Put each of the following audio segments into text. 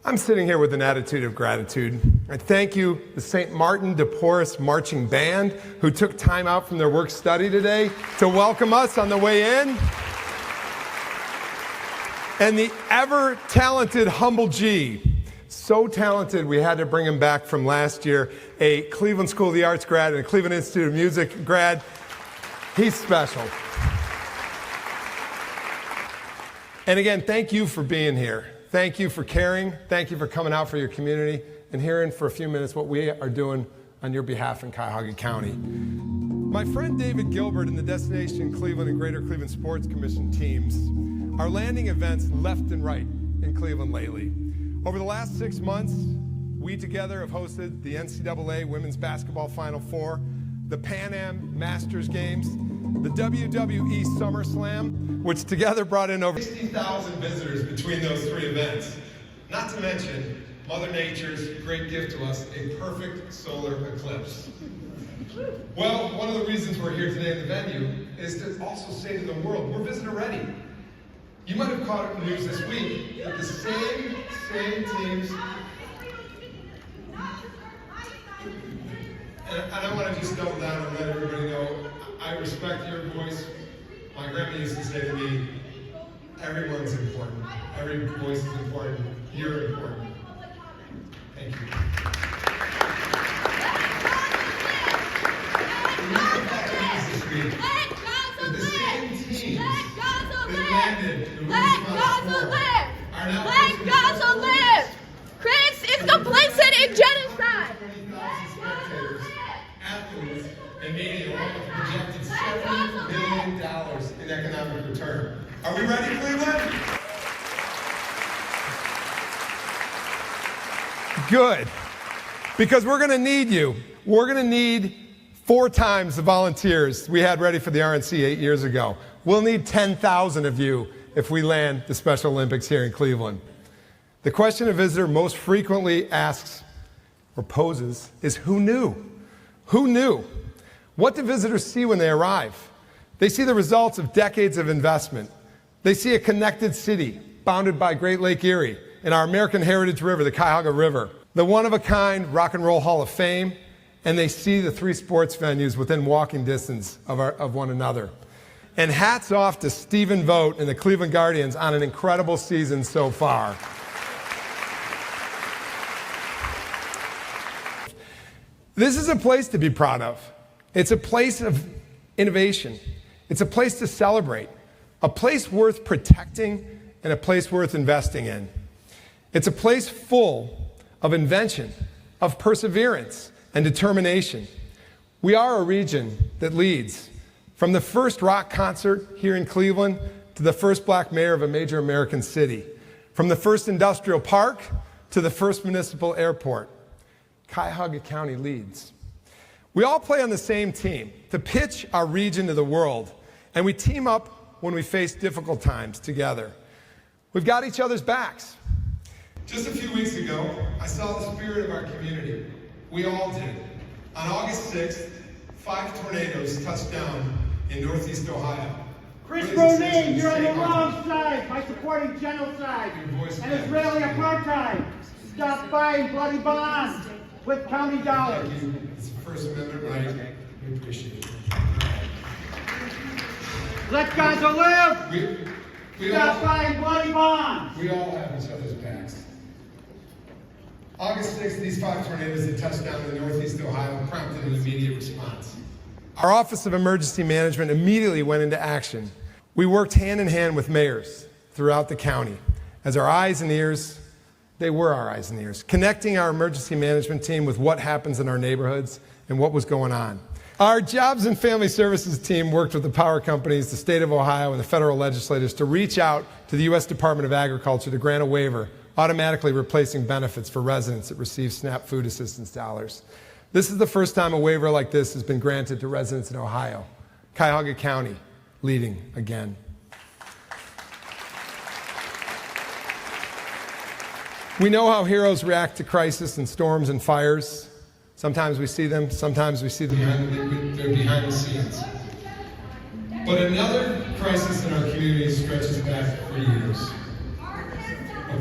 I'm sitting here with an attitude of gratitude. I thank you, the St. Martin de Porres Marching Band, who took time out from their work study today to welcome us on the way in. And the ever-talented Humble G. So talented, we had to bring him back from last year, a Cleveland School of the Arts grad and a Cleveland Institute of Music grad. He's special. And again, thank you for being here. Thank you for caring. Thank you for coming out for your community and hearing for a few minutes what we are doing on your behalf in Cuyahoga County. My friend David Gilbert and the Destination Cleveland and Greater Cleveland Sports Commission teams are landing events left and right in Cleveland lately. Over the last 6 months, we together have hosted the NCAA Women's Basketball Final Four, the Pan Am Masters Games, the WWE SummerSlam, which together brought in over 60,000 visitors between those three events. Not to mention Mother Nature's great gift to us, a perfect solar eclipse. Well, one of the reasons we're here today in the venue is to also say to the world, we're visitor ready. You might have caught it in the news this week that the same teams, and I want to just double down and let everybody know, I respect your voice. My grandma used to say to me, everyone's important. Every voice is important. You're important. Thank you. This week, that the same teams that landed the Let Gaza live! Chris is complicit in genocide! Athletes and media along with a projected $70 billion in economic return. Are we ready, Cleveland? Good. Because we're going to need you. We're going to need 4 times the volunteers we had ready for the RNC 8 years ago. We'll need 10,000 of you if we land the Special Olympics here in Cleveland. The question a visitor most frequently asks or poses is, who knew? Who knew? What do visitors see when they arrive? They see the results of decades of investment. They see a connected city bounded by Great Lake Erie and our American Heritage River, the Cuyahoga River, the one-of-a-kind Rock and Roll Hall of Fame, and they see the 3 sports venues within walking distance of one another. And hats off to Stephen Vogt and the Cleveland Guardians on an incredible season so far. This is a place to be proud of. It's a place of innovation. It's a place to celebrate, a place worth protecting and a place worth investing in. It's a place full of invention, of perseverance and determination. We are a region that leads. From the first rock concert here in Cleveland to the first black mayor of a major American city. From the first industrial park to the first municipal airport. Cuyahoga County leads. We all play on the same team to pitch our region to the world, and we team up when we face difficult times together. We've got each other's backs. Just a few weeks ago, I saw the spirit of our community. We all did. On August 6th, 5 tornadoes touched down in Northeast Ohio. Chris Ronayne, you're on the wrong side by supporting genocide and Israeli apartheid. Stop buying bloody bonds with county dollars. Thank you. It's the First Amendment right. We appreciate it. Let Gaza live! Stop buying bloody bonds! We all have each other's backs. August 6th, these 5 tornadoes that touched down in Northeast Ohio prompted an immediate response. Our Office of Emergency Management immediately went into action. We worked hand in hand with mayors throughout the county as our eyes and ears, they were our eyes and ears, connecting our emergency management team with what happens in our neighborhoods and what was going on. Our Jobs and Family Services team worked with the power companies, the state of Ohio, and the federal legislators to reach out to the U.S. Department of Agriculture to grant a waiver, automatically replacing benefits for residents that receive SNAP food assistance dollars. This is the first time a waiver like this has been granted to residents in Ohio. Cuyahoga County leading again. We know how heroes react to crisis and storms and fires. Sometimes we see them, sometimes we see them behind the scenes. But another crisis in our community stretches back for years.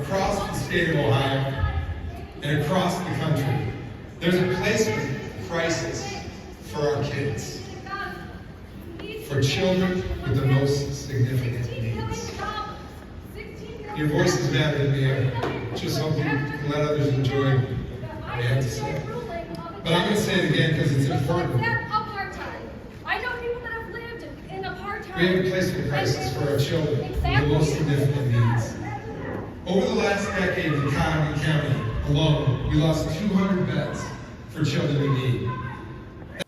Across the state of Ohio and across the country, there's a placement crisis for our kids, for children with the most significant needs. Your voices matter to me. I just hope you can let others enjoy what I have to say. But I'm going to say it again because it's important. I know people that have lived in apartheid. We have a placement crisis for our children with the most significant needs. Over the last decade in Cuyahoga County alone, we lost 200 beds for children in need.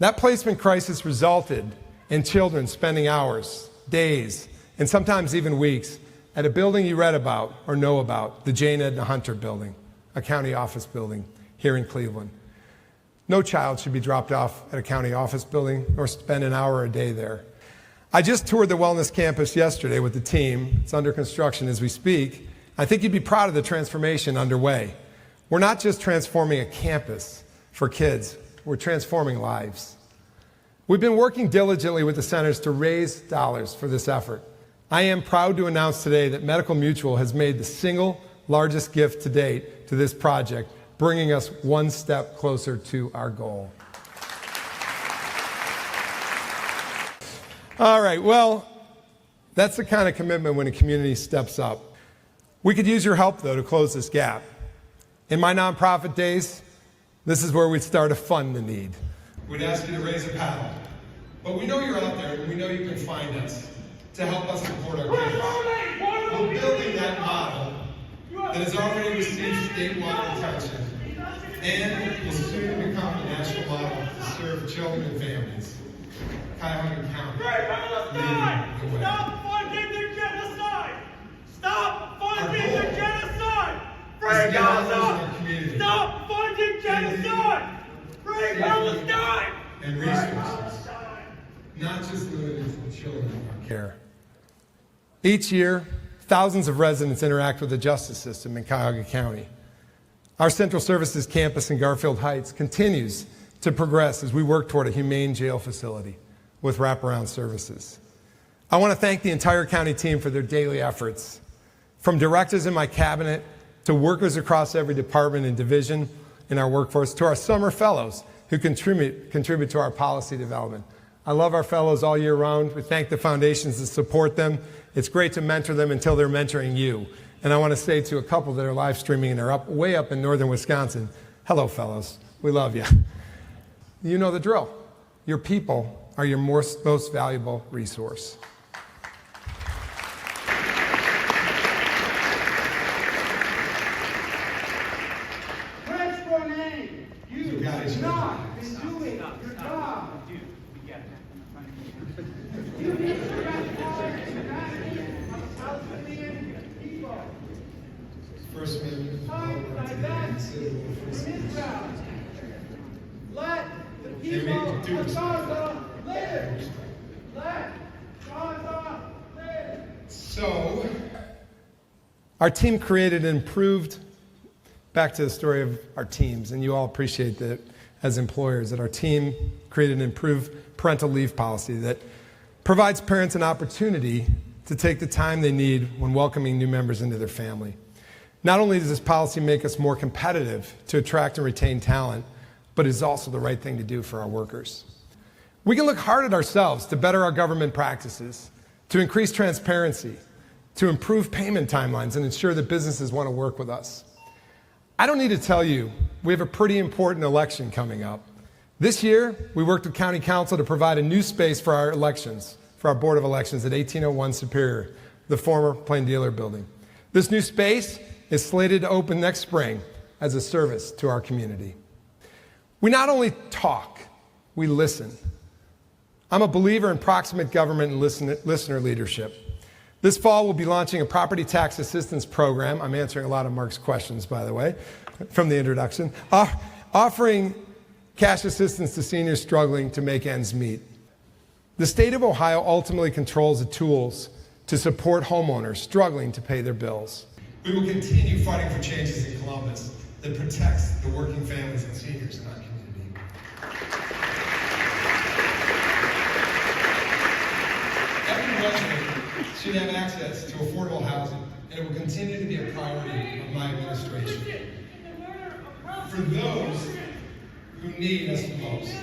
That placement crisis resulted in children spending hours, days, and sometimes even weeks at a building you read about or know about, the Jane Edna Hunter building, a county office building here in Cleveland. No child should be dropped off at a county office building or spend an hour a day there. I just toured the wellness campus yesterday with the team. It's under construction as we speak. I think you'd be proud of the transformation underway. We're not just transforming a campus for kids, we're transforming lives. We've been working diligently with the centers to raise dollars for this effort. I am proud to announce today that Medical Mutual has made the single largest gift to date to this project, bringing us one step closer to our goal. All right, well, that's the kind of commitment when a community steps up. We could use your help, though, to close this gap. In my nonprofit days, this is where we'd start to fund the need. We'd ask you to raise a paddle. But we know you're out there, and we know you can find us to help us support our kids. We're building that model that has already received statewide attention and will soon become a national model to serve children and families. Cuyahoga County, leading the way. Stop funding the genocide! Stop funding the genocide! Free Gaza! Stop funding genocide! Free Palestine! And resources, not just limited to the children in our care. Each year, thousands of residents interact with the justice system in Cuyahoga County. Our Central Services campus in Garfield Heights continues to progress as we work toward a humane jail facility with wraparound services. I want to thank the entire county team for their daily efforts, from directors in my cabinet to workers across every department and division in our workforce, to our summer fellows who contribute to our policy development. I love our fellows all year round. We thank the foundations that support them. It's great to mentor them until they're mentoring you. And I want to say to a couple that are live streaming and are way up in northern Wisconsin, hello, fellows. We love you. You know the drill. Your people are your most valuable resource. Chris Ronayne, you guys have not been doing your job. You need to recognize the humanity of Palestinian people. First Amendment. Fight divest in Israel. Let the people of Gaza live. Let Gaza live. So, our team created and improved, back to the story of our teams, and you all appreciate that as employers, that our team created an improved parental leave policy that provides parents an opportunity to take the time they need when welcoming new members into their family. Not only does this policy make us more competitive to attract and retain talent, but it's also the right thing to do for our workers. We can look hard at ourselves to better our government practices, to increase transparency, to improve payment timelines, and ensure that businesses want to work with us. I don't need to tell you, we have a pretty important election coming up. This year, we worked with County Council to provide a new space for our elections, for our Board of Elections at 1801 Superior, the former Plain Dealer building. This new space is slated to open next spring as a service to our community. We not only talk, we listen. I'm a believer in proximate government and listener leadership. This fall, we'll be launching a property tax assistance program. I'm answering a lot of Mark's questions, by the way, from the introduction. Offering cash assistance to seniors struggling to make ends meet. The state of Ohio ultimately controls the tools to support homeowners struggling to pay their bills. We will continue fighting for changes in Columbus that protects the working families and seniors in our community. Every resident should have access to affordable housing and it will continue to be a priority of my administration. For those who need us the most.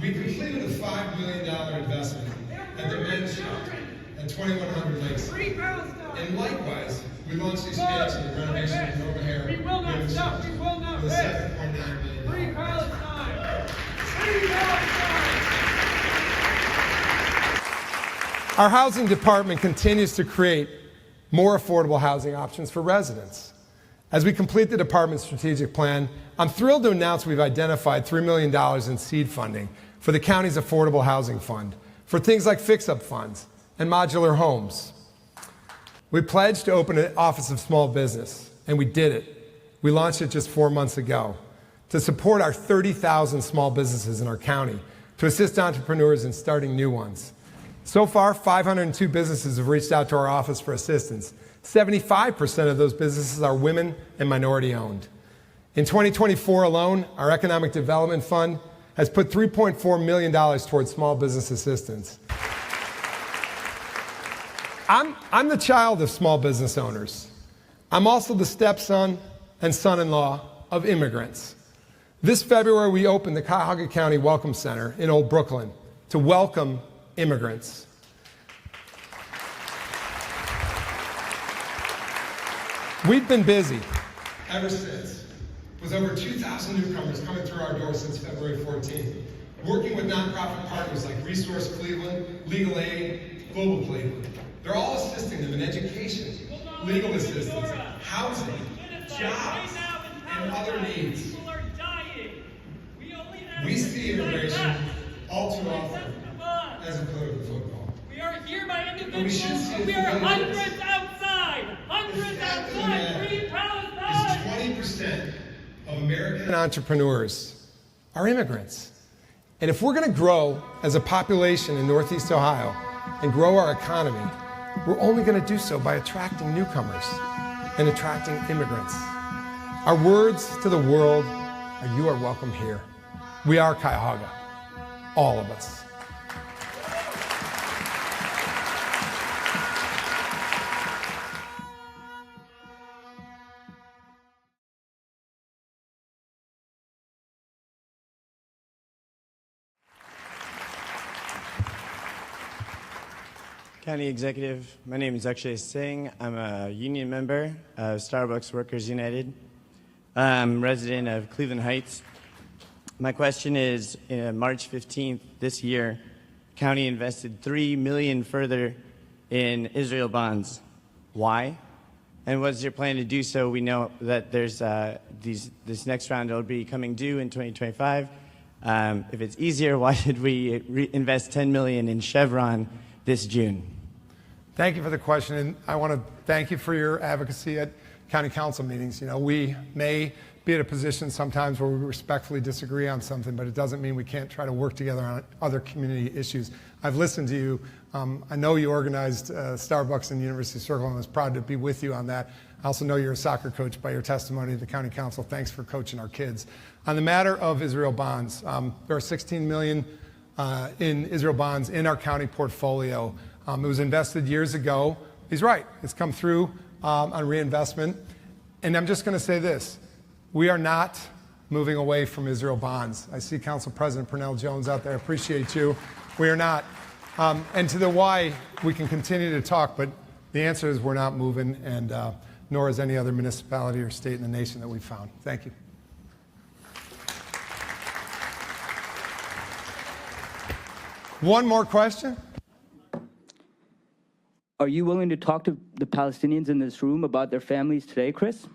We completed a $5 million investment at the men's shelter at 2100 Lakes. And likewise, we launched the expansion and renovation of the O'Hare Women's Shelter with $7.9 million. Free Palestine! Free Palestine! Our housing department continues to create more affordable housing options for residents. As we complete the department's strategic plan, I'm thrilled to announce we've identified $3 million in seed funding for the county's Affordable Housing Fund, for things like fix-up funds and modular homes. We pledged to open an Office of Small Business, and we did it. We launched it just 4 months ago to support our 30,000 small businesses in our county, to assist entrepreneurs in starting new ones. So far, 502 businesses have reached out to our office for assistance. 75% of those businesses are women and minority-owned. In 2024 alone, our Economic Development Fund has put $3.4 million towards small business assistance. I'm the child of small business owners. I'm also the stepson and son-in-law of immigrants. This February, we opened the Cuyahoga County Welcome Center in Old Brooklyn to welcome immigrants. We've been busy ever since, with over 2,000 newcomers coming through our doors since February 14th, working with nonprofit partners like Resource Cleveland, Legal Aid, Global Cleveland. They're all assisting them in education, legal assistance, housing, jobs, and other needs. We see immigration all too often as a political football. We are here by But we should individuals. see We are it hundreds outside. Hundreds outside. Free Palestine. 20% of American entrepreneurs are immigrants. And if we're going to grow as a population in Northeast Ohio and grow our economy, we're only going to do so by attracting newcomers and attracting immigrants. Our words to the world are, you are welcome here. We are Cuyahoga, all of us. County Executive, my name is Akshay Singh. I'm a union member of Starbucks Workers United. I'm a resident of Cleveland Heights. My question is, March 15th this year, county invested $3 million further in Israel bonds. Why? And what's your plan to do so? We know that there's this next round will be coming due in 2025. If it's easier, why did we invest $10 million in Chevron this June? Thank you for the question, and I want to thank you for your advocacy at county council meetings. You know, we may be at a position sometimes where we respectfully disagree on something, but it doesn't mean we can't try to work together on other community issues. I've listened to you. I know you organized Starbucks in University Circle, and I was proud to be with you on that. I also know you're a soccer coach by your testimony to the county council. Thanks for coaching our kids. On the matter of Israel bonds, there are $16 million in Israel bonds in our county portfolio. It was invested years ago. He's right. It's come through on reinvestment. And I'm just going to say this. We are not moving away from Israel bonds. I see Council President Purnell Jones out there. I appreciate you. We are not. And to the why, we can continue to talk, but the answer is we're not moving, and nor is any other municipality or state in the nation that we've found. Thank you. One more question? Are you willing to talk to the Palestinians in this room about their families today, Chris?